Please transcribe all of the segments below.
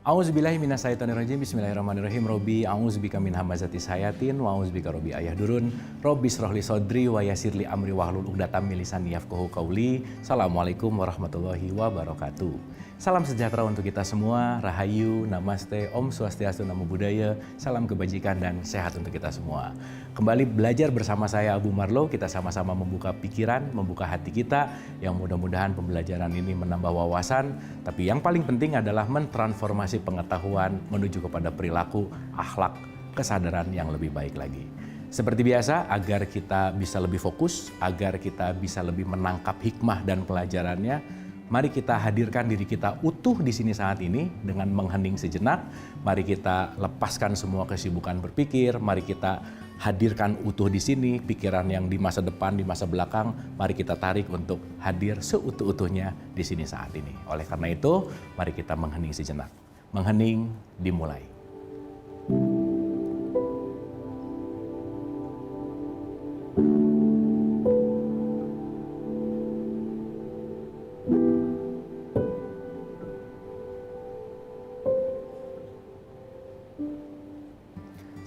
A'udzubillahi minasyaitonirrajim. Bismillahirrahmanirrahim. Robbi a'udzubika min hamazatis sayatin wa a'udzubika robbi ayahdurun. Robbi shrahli sodri wa yassirli amri wahlul 'uqdatam min lisani yafqahu qauli. Assalamualaikum warahmatullahi wabarakatuh. Salam sejahtera untuk kita semua. Rahayu, namaste, Om Swastiastu, Namo Buddhaya. Salam kebajikan dan sehat untuk kita semua. Kembali belajar bersama saya Abu Marlo. Kita sama-sama membuka pikiran, membuka hati kita. Yang mudah-mudahan pembelajaran ini menambah wawasan. Tapi yang paling penting adalah mentransformasi pengetahuan menuju kepada perilaku, akhlak, kesadaran yang lebih baik lagi. Seperti biasa, agar kita bisa lebih fokus, agar kita bisa lebih menangkap hikmah dan pelajarannya, mari kita hadirkan diri kita utuh di sini saat ini dengan menghening sejenak. Mari kita lepaskan semua kesibukan berpikir, mari kita hadirkan utuh di sini pikiran yang di masa depan, di masa belakang. Mari kita tarik untuk hadir seutuh-utuhnya di sini saat ini. Oleh karena itu, mari kita menghening sejenak. Menghening dimulai.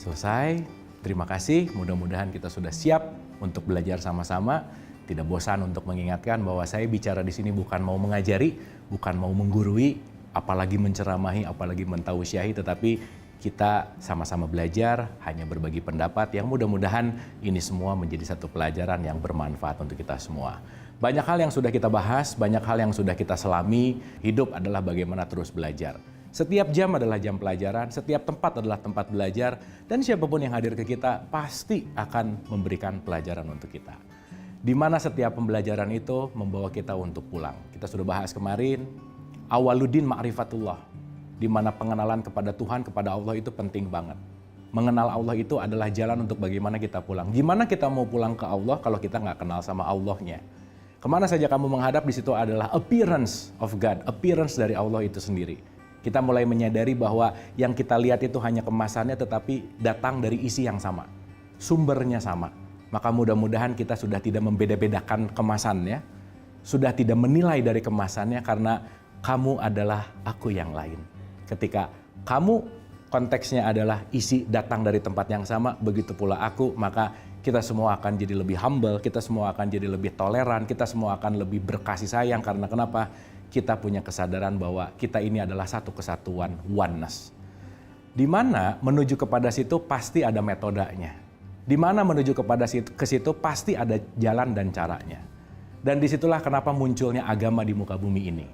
Selesai, terima kasih. Mudah-mudahan kita sudah siap untuk belajar sama-sama. Tidak bosan untuk mengingatkan bahwa saya bicara di sini bukan mau mengajari, bukan mau menggurui, apalagi menceramahi, apalagi mentausiahi, tetapi kita sama-sama belajar, hanya berbagi pendapat yang mudah-mudahan ini semua menjadi satu pelajaran yang bermanfaat untuk kita semua. Banyak hal yang sudah kita bahas, banyak hal yang sudah kita selami. Hidup adalah bagaimana terus belajar. Setiap jam adalah jam pelajaran, setiap tempat adalah tempat belajar, dan siapapun yang hadir ke kita pasti akan memberikan pelajaran untuk kita. Di mana setiap pembelajaran itu membawa kita untuk pulang. Kita sudah bahas kemarin, awaluddin ma'rifatullah, di mana pengenalan kepada Tuhan, kepada Allah itu penting banget. Mengenal Allah itu adalah jalan untuk bagaimana kita pulang. Gimana kita mau pulang ke Allah kalau kita nggak kenal sama Allahnya? Kemana saja kamu menghadap, di situ adalah appearance of God, appearance dari Allah itu sendiri. Kita mulai menyadari bahwa yang kita lihat itu hanya kemasannya, tetapi datang dari isi yang sama. Sumbernya sama. Maka mudah-mudahan kita sudah tidak membeda-bedakan kemasannya, sudah tidak menilai dari kemasannya, karena kamu adalah aku yang lain. Ketika kamu konteksnya adalah isi datang dari tempat yang sama, begitu pula aku, maka kita semua akan jadi lebih humble, kita semua akan jadi lebih toleran, kita semua akan lebih berkasih sayang. Karena kenapa? Kita punya kesadaran bahwa kita ini adalah satu kesatuan, oneness. Di mana menuju kepada situ pasti ada metodenya. Di mana menuju kepada ke situ pasti ada jalan dan caranya. Dan disitulah kenapa munculnya agama di muka bumi ini.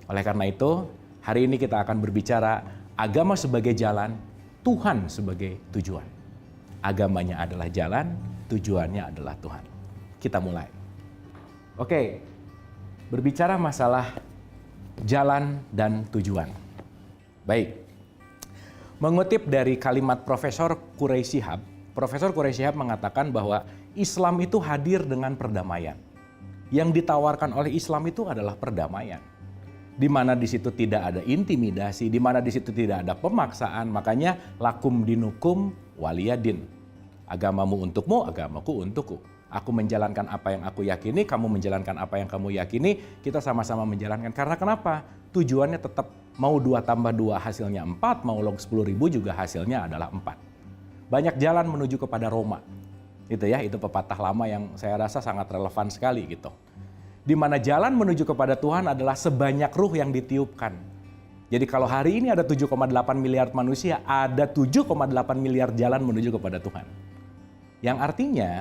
Oleh karena itu, hari ini kita akan berbicara agama sebagai jalan, Tuhan sebagai tujuan. Agamanya adalah jalan, tujuannya adalah Tuhan. Kita mulai. Oke, berbicara masalah jalan dan tujuan. Baik, mengutip dari kalimat Profesor Quraish Shihab mengatakan bahwa Islam itu hadir dengan perdamaian. Yang ditawarkan oleh Islam itu adalah perdamaian. Di mana di situ tidak ada intimidasi, di mana di situ tidak ada pemaksaan. Makanya lakum dinukum waliyadin. Agamamu untukmu, agamaku untukku. Aku menjalankan apa yang aku yakini, kamu menjalankan apa yang kamu yakini, kita sama-sama menjalankan. Karena kenapa? Tujuannya tetap mau 2 tambah 2 hasilnya 4, mau log 10.000 juga hasilnya adalah 4. Banyak jalan menuju kepada Roma. Itu ya, itu pepatah lama yang saya rasa sangat relevan sekali gitu. Di mana jalan menuju kepada Tuhan adalah sebanyak ruh yang ditiupkan. Jadi kalau hari ini ada 7,8 miliar manusia, ada 7,8 miliar jalan menuju kepada Tuhan. Yang artinya,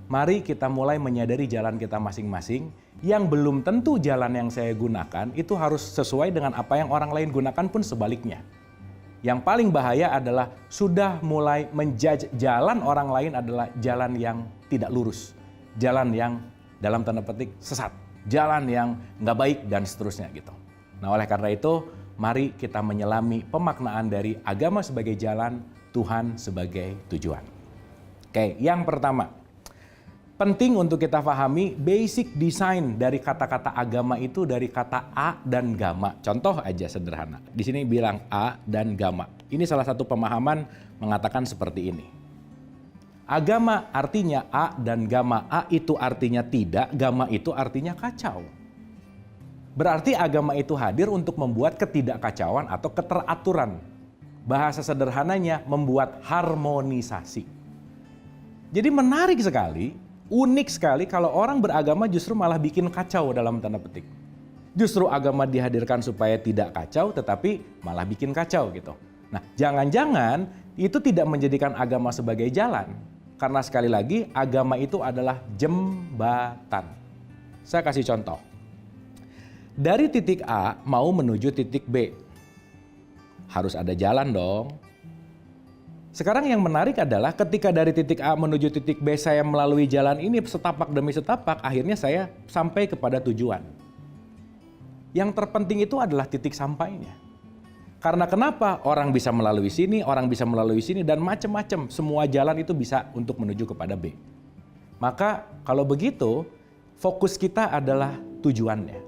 mari kita mulai menyadari jalan kita masing-masing. Yang belum tentu jalan yang saya gunakan itu harus sesuai dengan apa yang orang lain gunakan, pun sebaliknya. Yang paling bahaya adalah sudah mulai menjudge jalan orang lain adalah jalan yang tidak lurus. Jalan yang dalam tanda petik sesat. Jalan yang nggak baik dan seterusnya gitu. Nah, oleh karena itu mari kita menyelami pemaknaan dari agama sebagai jalan, Tuhan sebagai tujuan. Oke, yang pertama, penting untuk kita pahami basic design dari kata-kata agama itu dari kata a dan gama. Contoh aja sederhana. Di sini bilang a dan gama. Ini salah satu pemahaman mengatakan seperti ini. Agama artinya a dan gama. A itu artinya tidak, gama itu artinya kacau. Berarti agama itu hadir untuk membuat ketidakkacauan atau keteraturan. Bahasa sederhananya membuat harmonisasi. Jadi menarik sekali, unik sekali kalau orang beragama justru malah bikin kacau dalam tanda petik. Justru agama dihadirkan supaya tidak kacau tetapi malah bikin kacau gitu. Nah, jangan-jangan itu tidak menjadikan agama sebagai jalan. Karena sekali lagi agama itu adalah jembatan. Saya kasih contoh. Dari titik A mau menuju titik B. Harus ada jalan dong. Sekarang yang menarik adalah ketika dari titik A menuju titik B saya melalui jalan ini setapak demi setapak, akhirnya saya sampai kepada tujuan. Yang terpenting itu adalah titik sampainya. Karena kenapa? Orang bisa melalui sini, orang bisa melalui sini, dan macam-macam. Semua jalan itu bisa untuk menuju kepada B. Maka kalau begitu, fokus kita adalah tujuannya.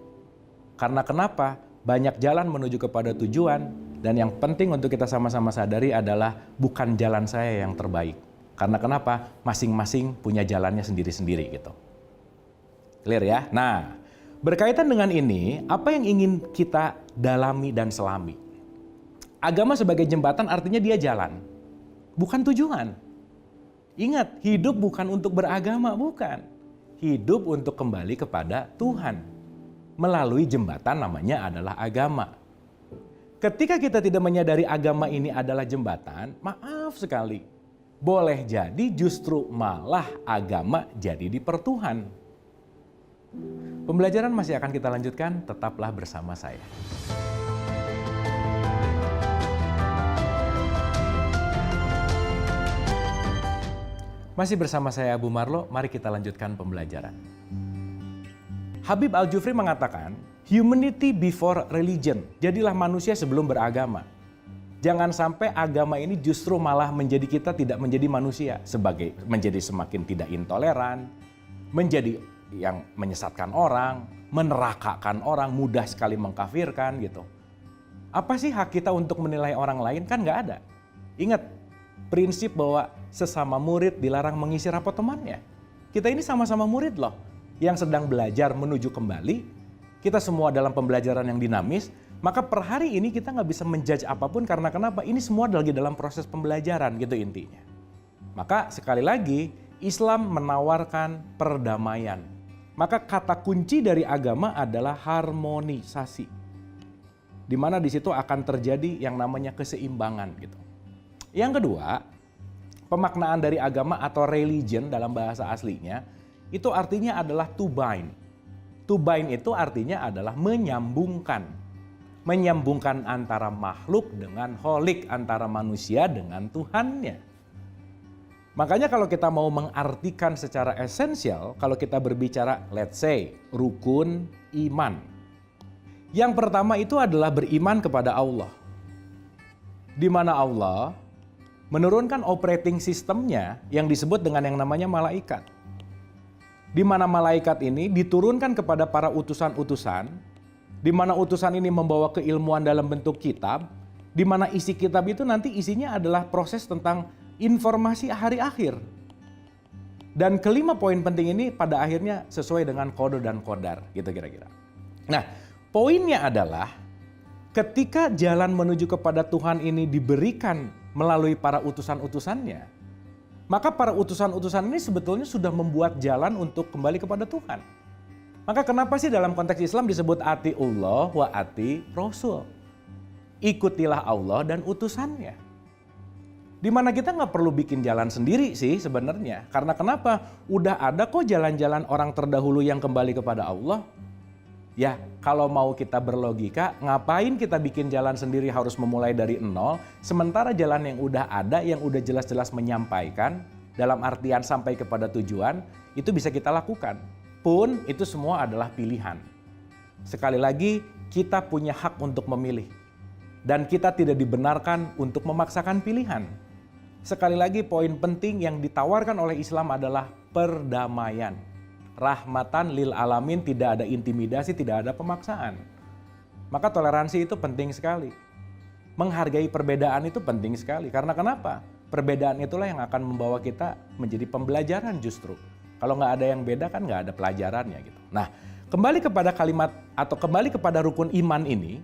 Karena kenapa? Banyak jalan menuju kepada tujuan. Dan yang penting untuk kita sama-sama sadari adalah bukan jalan saya yang terbaik. Karena kenapa? Masing-masing punya jalannya sendiri-sendiri gitu. Clear ya? Nah, berkaitan dengan ini, apa yang ingin kita dalami dan selami? Agama sebagai jembatan artinya dia jalan, bukan tujuan. Ingat, hidup bukan untuk beragama, bukan. Hidup untuk kembali kepada Tuhan. Melalui jembatan namanya adalah agama. Ketika kita tidak menyadari agama ini adalah jembatan, maaf sekali. Boleh jadi justru malah agama jadi dipertuhan. Pembelajaran masih akan kita lanjutkan, tetaplah bersama saya. Masih bersama saya Abu Marlo, mari kita lanjutkan pembelajaran. Habib Al-Jufri mengatakan, humanity before religion. Jadilah manusia sebelum beragama. Jangan sampai agama ini justru malah menjadi kita tidak menjadi manusia. Menjadi semakin tidak intoleran, menjadi yang menyesatkan orang, menerakakan orang, mudah sekali mengkafirkan gitu. Apa sih hak kita untuk menilai orang lain? Kan nggak ada. Ingat, prinsip bahwa sesama murid dilarang mengisi rapot temannya. Kita ini sama-sama murid loh, yang sedang belajar menuju kembali. Kita semua dalam pembelajaran yang dinamis, maka per hari ini kita nggak bisa menjudge apapun karena kenapa? Ini semua lagi dalam proses pembelajaran gitu intinya. Maka sekali lagi, Islam menawarkan perdamaian. Maka kata kunci dari agama adalah harmonisasi. Di mana di situ akan terjadi yang namanya keseimbangan gitu. Yang kedua, pemaknaan dari agama atau religion dalam bahasa aslinya itu artinya adalah to bind. To bind itu artinya adalah menyambungkan. Menyambungkan antara makhluk dengan holik, antara manusia dengan Tuhannya. Makanya kalau kita mau mengartikan secara esensial, kalau kita berbicara let's say rukun iman. Yang pertama itu adalah beriman kepada Allah. Di mana Allah menurunkan operating sistemnya yang disebut dengan yang namanya malaikat. Di mana malaikat ini diturunkan kepada para utusan-utusan, di mana utusan ini membawa keilmuan dalam bentuk kitab, di mana isi kitab itu nanti isinya adalah proses tentang informasi hari akhir. Dan kelima poin penting ini pada akhirnya sesuai dengan qada dan qadar, gitu kira-kira. Nah, poinnya adalah ketika jalan menuju kepada Tuhan ini diberikan melalui para utusan-utusannya, maka para utusan-utusan ini sebetulnya sudah membuat jalan untuk kembali kepada Tuhan. Maka kenapa sih dalam konteks Islam disebut atiullah wa ati rasul? Ikutilah Allah dan utusannya. Dimana kita nggak perlu bikin jalan sendiri sih sebenarnya. Karena kenapa? Udah ada kok jalan-jalan orang terdahulu yang kembali kepada Allah. Ya, kalau mau kita berlogika, ngapain kita bikin jalan sendiri harus memulai dari nol, sementara jalan yang udah ada, yang udah jelas-jelas menyampaikan, dalam artian sampai kepada tujuan, itu bisa kita lakukan. Pun itu semua adalah pilihan. Sekali lagi, kita punya hak untuk memilih. Dan kita tidak dibenarkan untuk memaksakan pilihan. Sekali lagi, poin penting yang ditawarkan oleh Islam adalah perdamaian. Rahmatan lil alamin, tidak ada intimidasi, tidak ada pemaksaan. Maka toleransi itu penting sekali. Menghargai perbedaan itu penting sekali. Karena kenapa? Perbedaan itulah yang akan membawa kita menjadi pembelajaran justru. Kalau nggak ada yang beda kan nggak ada pelajarannya gitu. Nah, Kembali kepada kalimat atau kembali kepada rukun iman ini,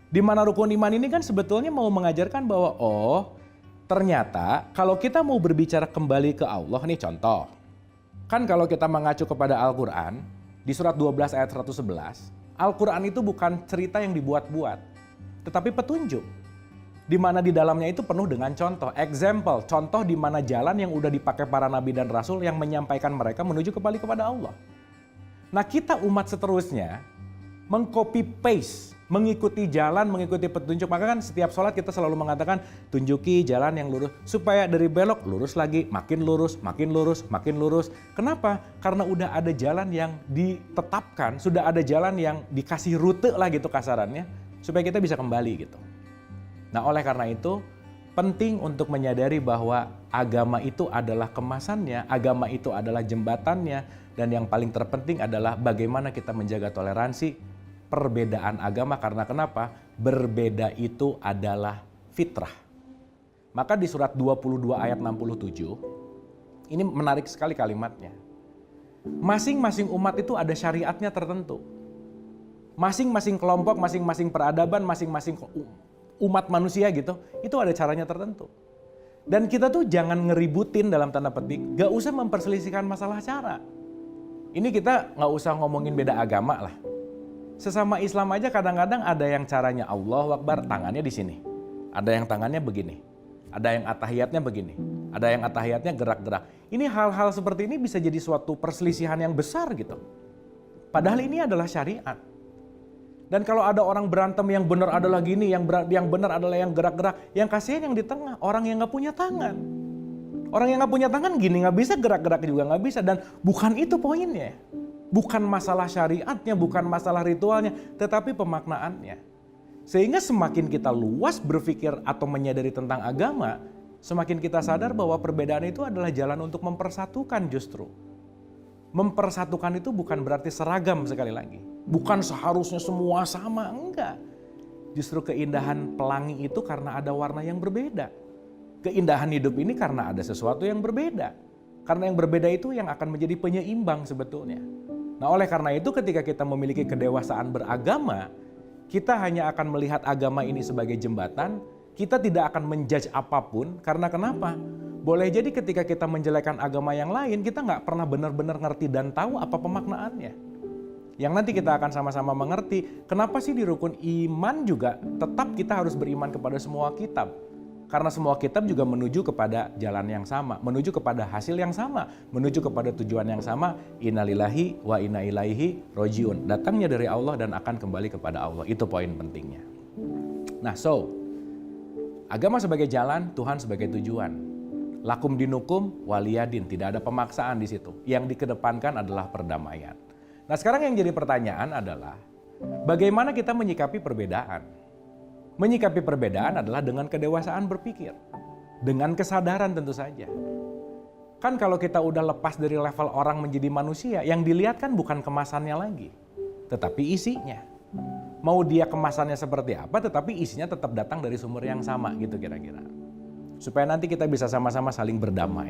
di mana rukun iman ini kan sebetulnya mau mengajarkan bahwa ternyata kalau kita mau berbicara kembali ke Allah, nih contoh. Kan kalau kita mengacu kepada Al-Quran, di surat 12 ayat 111, Al-Quran itu bukan cerita yang dibuat-buat, tetapi petunjuk. Di mana di dalamnya itu penuh dengan contoh, example, contoh di mana jalan yang udah dipakai para nabi dan rasul yang menyampaikan mereka menuju kembali kepada Allah. Nah kita umat seterusnya mengcopy paste, mengikuti jalan, mengikuti petunjuk. Maka kan setiap sholat kita selalu mengatakan tunjuki jalan yang lurus. Supaya dari belok lurus lagi, makin lurus, makin lurus, makin lurus. Kenapa? Karena udah ada jalan yang ditetapkan, sudah ada jalan yang dikasih rute lah gitu kasarannya. Supaya kita bisa kembali gitu. Nah oleh karena itu penting untuk menyadari bahwa agama itu adalah kemasannya, agama itu adalah jembatannya, dan yang paling terpenting adalah bagaimana kita menjaga toleransi perbedaan agama. Karena kenapa? Berbeda itu adalah fitrah. Maka di surat 22 ayat 67, ini menarik sekali kalimatnya. Masing-masing umat itu ada syariatnya tertentu. Masing-masing kelompok, masing-masing peradaban, masing-masing umat manusia gitu, itu ada caranya tertentu. Dan kita tuh jangan ngeributin dalam tanda petik, gak usah memperselisihkan masalah cara. Ini kita gak usah ngomongin beda agama lah. Sesama Islam aja kadang-kadang ada yang caranya Allahu Akbar, tangannya di sini. Ada yang tangannya begini. Ada yang atahiyatnya begini. Ada yang atahiyatnya gerak-gerak. Ini hal-hal seperti ini bisa jadi suatu perselisihan yang besar gitu. Padahal ini adalah syariat. Dan kalau ada orang berantem yang benar adalah gini, yang benar adalah yang gerak-gerak, yang kasihan yang di tengah, orang yang nggak punya tangan. Orang yang nggak punya tangan gini nggak bisa, gerak-gerak juga nggak bisa. Dan bukan itu poinnya. Bukan masalah syariatnya, bukan masalah ritualnya, tetapi pemaknaannya. Sehingga semakin kita luas berpikir atau menyadari tentang agama, semakin kita sadar bahwa perbedaan itu adalah jalan untuk mempersatukan justru. Mempersatukan itu bukan berarti seragam sekali lagi. Bukan seharusnya semua sama, enggak. Justru keindahan pelangi itu karena ada warna yang berbeda. Keindahan hidup ini karena ada sesuatu yang berbeda. Karena yang berbeda itu yang akan menjadi penyeimbang sebetulnya. Nah oleh karena itu ketika kita memiliki kedewasaan beragama, kita hanya akan melihat agama ini sebagai jembatan, kita tidak akan menjudge apapun. Karena kenapa? Boleh jadi ketika kita menjelekkan agama yang lain, kita nggak pernah benar-benar ngerti dan tahu apa pemaknaannya. Yang nanti kita akan sama-sama mengerti, kenapa sih di rukun iman juga tetap kita harus beriman kepada semua kitab. Karena semua kitab juga menuju kepada jalan yang sama, menuju kepada hasil yang sama, menuju kepada tujuan yang sama, innalillahi wa inna ilaihi rojiun. Datangnya dari Allah dan akan kembali kepada Allah. Itu poin pentingnya. Nah agama sebagai jalan, Tuhan sebagai tujuan. Lakum dinukum waliyadin, tidak ada pemaksaan di situ. Yang dikedepankan adalah perdamaian. Nah sekarang yang jadi pertanyaan adalah bagaimana kita menyikapi perbedaan? Menyikapi perbedaan adalah dengan kedewasaan berpikir. Dengan kesadaran tentu saja. Kan kalau kita udah lepas dari level orang menjadi manusia, yang dilihat kan bukan kemasannya lagi, tetapi isinya. Mau dia kemasannya seperti apa, tetapi isinya tetap datang dari sumber yang sama gitu kira-kira. Supaya nanti kita bisa sama-sama saling berdamai.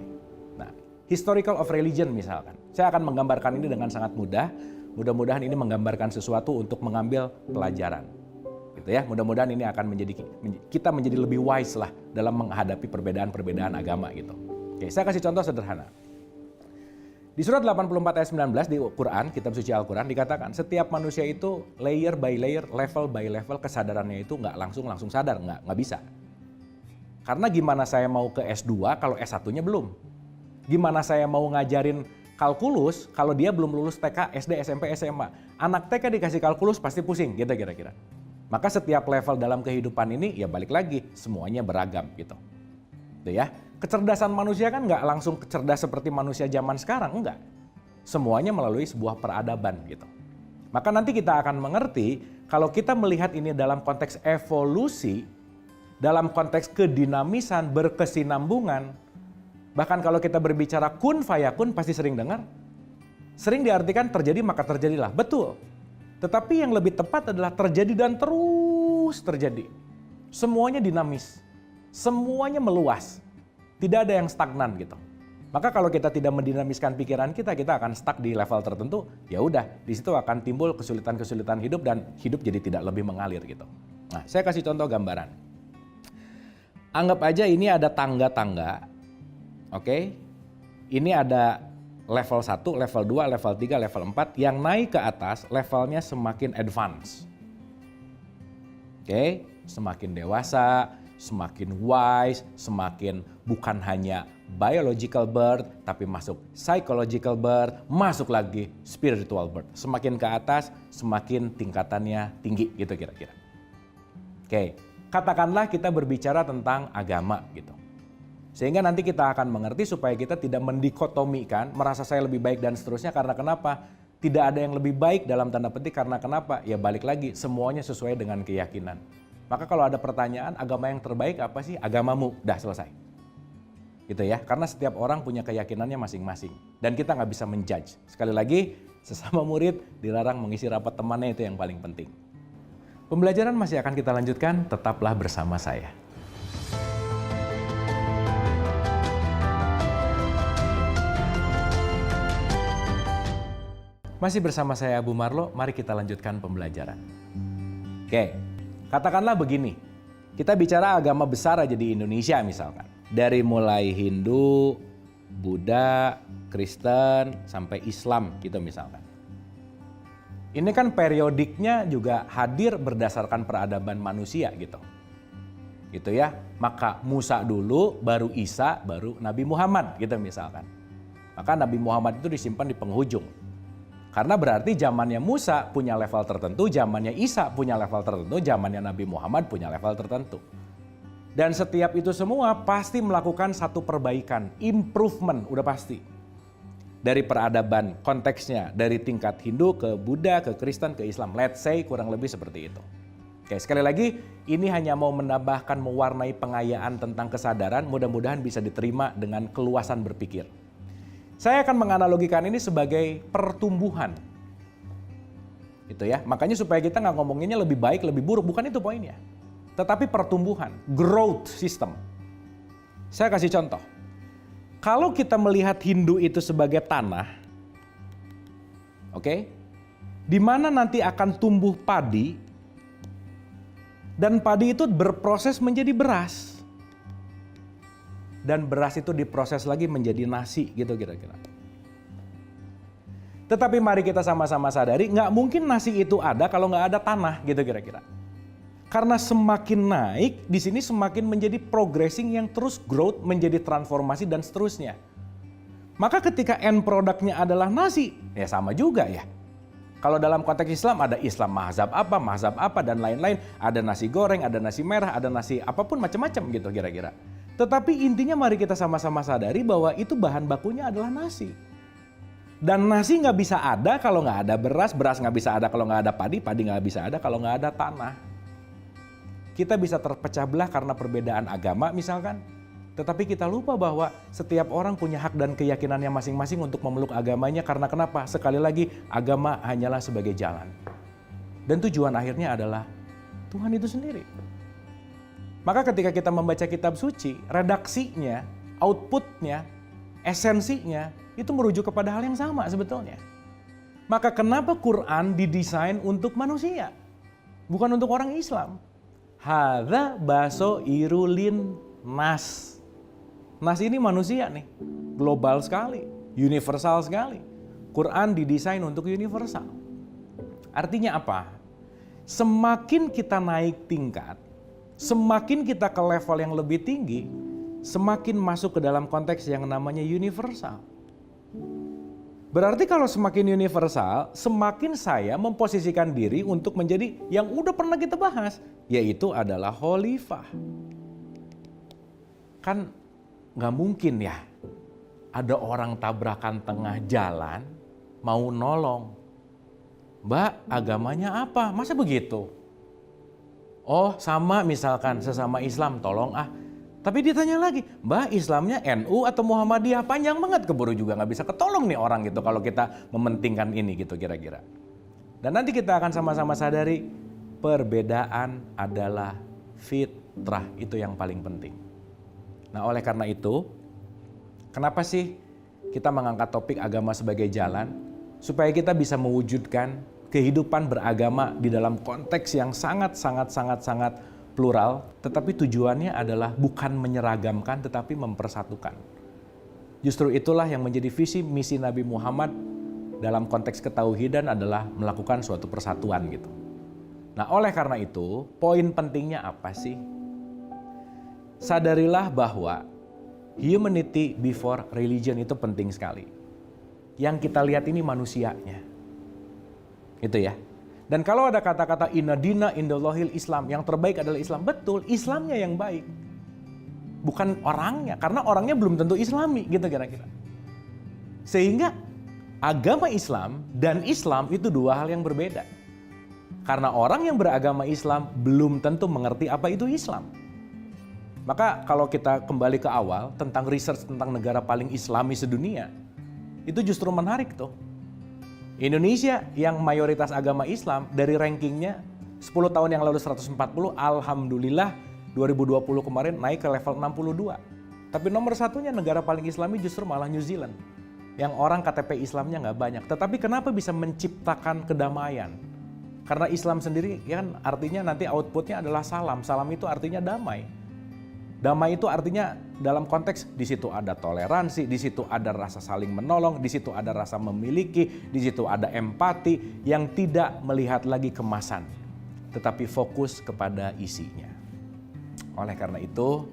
Nah, historical of religion misalkan. Saya akan menggambarkan ini dengan sangat mudah. Mudah-mudahan ini menggambarkan sesuatu untuk mengambil pelajaran. Gitu ya. Mudah-mudahan ini akan kita menjadi lebih wise lah dalam menghadapi perbedaan-perbedaan agama gitu. Oke, saya kasih contoh sederhana. Di surat 84 ayat 19 di Quran, kitab suci Al-Quran dikatakan setiap manusia itu layer by layer, level by level kesadarannya itu nggak langsung sadar, nggak bisa. Karena gimana saya mau ke S2 kalau S1-nya belum? Gimana saya mau ngajarin kalkulus kalau dia belum lulus TK, SD, SMP, SMA? Anak TK dikasih kalkulus pasti pusing gitu kira-kira. Maka setiap level dalam kehidupan ini ya balik lagi semuanya beragam gitu. Tuh ya. Kecerdasan manusia kan nggak langsung cerdas seperti manusia zaman sekarang, enggak. Semuanya melalui sebuah peradaban gitu. Maka nanti kita akan mengerti kalau kita melihat ini dalam konteks evolusi, dalam konteks kedinamisan, berkesinambungan, bahkan kalau kita berbicara kun fayakun pasti sering dengar. Sering diartikan terjadi maka terjadilah, betul. Tetapi yang lebih tepat adalah terjadi dan terus terjadi. Semuanya dinamis, semuanya meluas. Tidak ada yang stagnan gitu. Maka kalau kita tidak mendinamiskan pikiran kita akan stuck di level tertentu. Ya udah, di situ akan timbul kesulitan-kesulitan hidup dan hidup jadi tidak lebih mengalir gitu. Nah, saya kasih contoh gambaran. Anggap aja ini ada tangga-tangga. Oke. Ini ada level 1, level 2, level 3, level 4 yang naik ke atas levelnya semakin advance. Oke, semakin dewasa, semakin wise, semakin bukan hanya biological birth tapi masuk psychological birth, masuk lagi spiritual birth. Semakin ke atas, semakin tingkatannya tinggi gitu kira-kira. Oke, katakanlah kita berbicara tentang agama gitu. Sehingga nanti kita akan mengerti supaya kita tidak mendikotomikan, merasa saya lebih baik dan seterusnya karena kenapa? Tidak ada yang lebih baik dalam tanda petik karena kenapa? Ya balik lagi, semuanya sesuai dengan keyakinan. Maka kalau ada pertanyaan, agama yang terbaik apa sih? Agamamu, dah selesai. Gitu ya, karena setiap orang punya keyakinannya masing-masing. Dan kita nggak bisa menjudge. Sekali lagi, sesama murid dilarang mengisi rapat temannya, itu yang paling penting. Pembelajaran masih akan kita lanjutkan, tetaplah bersama saya. Masih bersama saya Abu Marlo, mari kita lanjutkan pembelajaran. Oke, katakanlah begini, kita bicara agama besar aja di Indonesia misalkan. Dari mulai Hindu, Buddha, Kristen, sampai Islam gitu misalkan. Ini kan periodiknya juga hadir berdasarkan peradaban manusia gitu. Gitu ya, maka Musa dulu, baru Isa, baru Nabi Muhammad gitu misalkan. Maka Nabi Muhammad itu disimpan di penghujung. Karena berarti zamannya Musa punya level tertentu, zamannya Isa punya level tertentu, zamannya Nabi Muhammad punya level tertentu. Dan setiap itu semua pasti melakukan satu perbaikan, improvement, udah pasti. Dari peradaban konteksnya, dari tingkat Hindu ke Buddha, ke Kristen, ke Islam. Let's say kurang lebih seperti itu. Oke, sekali lagi ini hanya mau menambahkan, mewarnai pengayaan tentang kesadaran, mudah-mudahan bisa diterima dengan keluasan berpikir. Saya akan menganalogikan ini sebagai pertumbuhan. Gitu ya. Makanya supaya kita nggak ngomonginnya lebih baik, lebih buruk, bukan itu poinnya. Tetapi pertumbuhan, growth system. Saya kasih contoh. Kalau kita melihat Hindu itu sebagai tanah, oke, di mana nanti akan tumbuh padi, dan padi itu berproses menjadi beras. Dan beras itu diproses lagi menjadi nasi gitu kira-kira. Tetapi mari kita sama-sama sadari, nggak mungkin nasi itu ada kalau nggak ada tanah gitu kira-kira. Karena semakin naik, di sini semakin menjadi progressing yang terus growth, menjadi transformasi dan seterusnya. Maka ketika end produknya adalah nasi, ya sama juga ya. Kalau dalam konteks Islam ada Islam mazhab apa dan lain-lain. Ada nasi goreng, ada nasi merah, ada nasi apapun macam-macam gitu kira-kira. Tetapi intinya mari kita sama-sama sadari bahwa itu bahan bakunya adalah nasi. Dan nasi nggak bisa ada kalau nggak ada beras, beras nggak bisa ada kalau nggak ada padi, padi nggak bisa ada kalau nggak ada tanah. Kita bisa terpecah belah karena perbedaan agama misalkan. Tetapi kita lupa bahwa setiap orang punya hak dan keyakinannya masing-masing untuk memeluk agamanya karena kenapa? Sekali lagi, agama hanyalah sebagai jalan. Dan tujuan akhirnya adalah Tuhan itu sendiri. Maka ketika kita membaca kitab suci, redaksinya, outputnya, esensinya, itu merujuk kepada hal yang sama sebetulnya. Maka kenapa Quran didesain untuk manusia? Bukan untuk orang Islam. Hadza basoirulin nas. Nas ini manusia nih, global sekali, universal sekali. Quran didesain untuk universal. Artinya apa? Semakin kita naik tingkat, semakin kita ke level yang lebih tinggi, semakin masuk ke dalam konteks yang namanya universal. Berarti kalau semakin universal, semakin saya memposisikan diri untuk menjadi yang udah pernah kita bahas, yaitu adalah khalifah. Kan gak mungkin ya, ada orang tabrakan tengah jalan, mau nolong. Mbak, agamanya apa? Masa begitu? Oh sama misalkan sesama Islam, tolong ah. Tapi ditanya lagi, Mbak Islamnya NU atau Muhammadiyah? Panjang banget, keburu juga nggak bisa ketolong nih orang gitu kalau kita mementingkan ini gitu kira-kira. Dan nanti kita akan sama-sama sadari perbedaan adalah fitrah, itu yang paling penting. Nah oleh karena itu, kenapa sih kita mengangkat topik agama sebagai jalan, supaya kita bisa mewujudkan kehidupan beragama di dalam konteks yang sangat plural, tetapi tujuannya adalah bukan menyeragamkan, tetapi mempersatukan. Justru itulah yang menjadi visi misi Nabi Muhammad dalam konteks ketauhidan adalah melakukan suatu persatuan gitu. Nah, oleh karena itu, poin pentingnya apa sih? Sadarilah bahwa humanity before religion itu penting sekali. Yang kita lihat ini manusianya. Itu ya. Dan kalau ada kata-kata inna dina indallahil Islam, yang terbaik adalah Islam. Betul, Islamnya yang baik. Bukan orangnya, karena orangnya belum tentu Islami gitu kira-kira. Sehingga agama Islam dan Islam itu dua hal yang berbeda. Karena orang yang beragama Islam belum tentu mengerti apa itu Islam. Maka kalau kita kembali ke awal tentang research tentang negara paling Islami sedunia, itu justru menarik tuh. Indonesia yang mayoritas agama Islam dari rankingnya 10 tahun yang lalu 140, alhamdulillah 2020 kemarin naik ke level 62. Tapi nomor satunya negara paling Islami justru malah New Zealand. Yang orang KTP Islamnya nggak banyak. Tetapi kenapa bisa menciptakan kedamaian? Karena Islam sendiri kan artinya nanti outputnya adalah salam. Salam itu artinya damai. Damai itu artinya dalam konteks di situ ada toleransi, di situ ada rasa saling menolong, di situ ada rasa memiliki, di situ ada empati yang tidak melihat lagi kemasan, tetapi fokus kepada isinya. Oleh karena itu,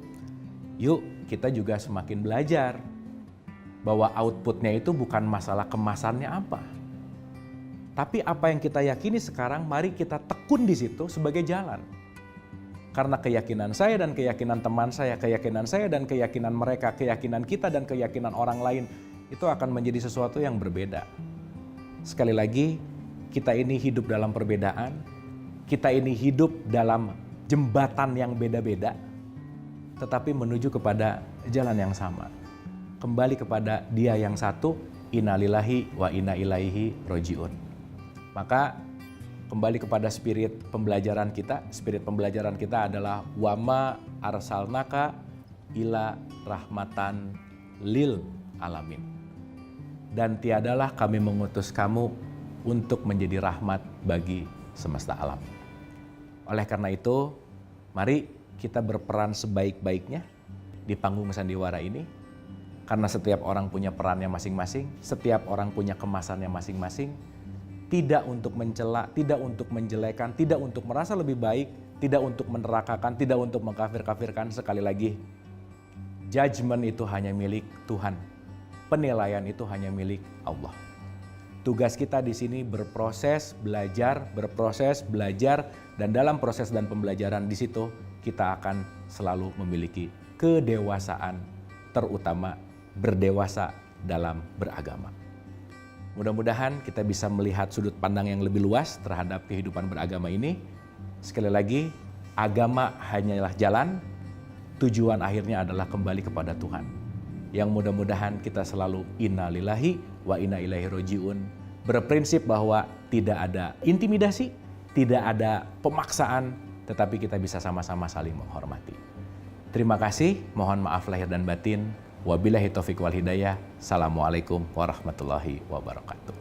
yuk kita juga semakin belajar bahwa outputnya itu bukan masalah kemasannya apa. Tapi apa yang kita yakini sekarang, mari kita tekun di situ sebagai jalan. Karena keyakinan saya dan keyakinan teman saya, keyakinan saya dan keyakinan mereka, keyakinan kita dan keyakinan orang lain, itu akan menjadi sesuatu yang berbeda. Sekali lagi, kita ini hidup dalam perbedaan, kita ini hidup dalam jembatan yang beda-beda, tetapi menuju kepada jalan yang sama. Kembali kepada Dia yang satu, inna lillahi wa inna ilaihi roji'un. Maka kembali kepada spirit pembelajaran kita. Spirit pembelajaran kita adalah wama arsalnaka ila rahmatan lil alamin. Dan tiadalah kami mengutus kamu untuk menjadi rahmat bagi semesta alam. Oleh karena itu, mari kita berperan sebaik-baiknya di panggung sandiwara ini. Karena setiap orang punya perannya masing-masing, setiap orang punya kemasannya masing-masing. Tidak untuk mencela, tidak untuk menjelekan, tidak untuk merasa lebih baik, tidak untuk menerakakan, tidak untuk mengkafir-kafirkan. Sekali lagi, judgment itu hanya milik Tuhan. Penilaian itu hanya milik Allah. Tugas kita di sini berproses, belajar, dan dalam proses dan pembelajaran di situ kita akan selalu memiliki kedewasaan, terutama berdewasa dalam beragama. Mudah-mudahan kita bisa melihat sudut pandang yang lebih luas terhadap kehidupan beragama ini. Sekali lagi, agama hanyalah jalan, tujuan akhirnya adalah kembali kepada Tuhan. Yang mudah-mudahan kita selalu inna lillahi wa inna ilaihi roji'un. Berprinsip bahwa tidak ada intimidasi, tidak ada pemaksaan, tetapi kita bisa sama-sama saling menghormati. Terima kasih, mohon maaf lahir dan batin. Wabillahi taufiq wal hidayah. Assalamualaikum warahmatullahi wabarakatuh.